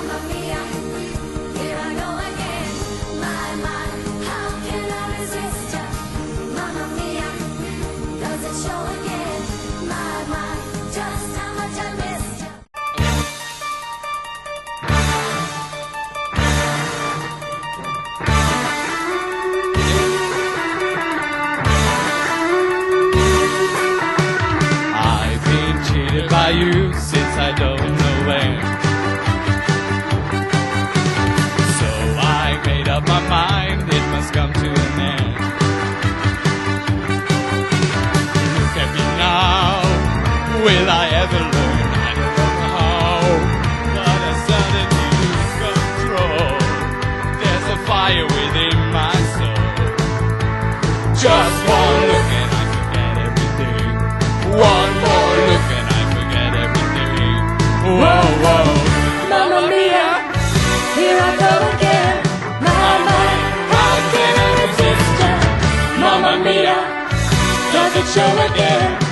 Mamma mia, here I go again. My, how can I resist ya? Mamma mia, does it show again? My, just how much I missed ya. I've been cheated by you since I don't know when. So I made up my mind, it must come to an end. Look at me now, will I ever learn? I don't know how, but I suddenly lose control. There's a fire within my soul. Just one look and I forget everything. One more look and I forget everything. Whoa, whoa. Mamma mia, here I go again. My, how can I resist ya? Mamma mia, does it show again?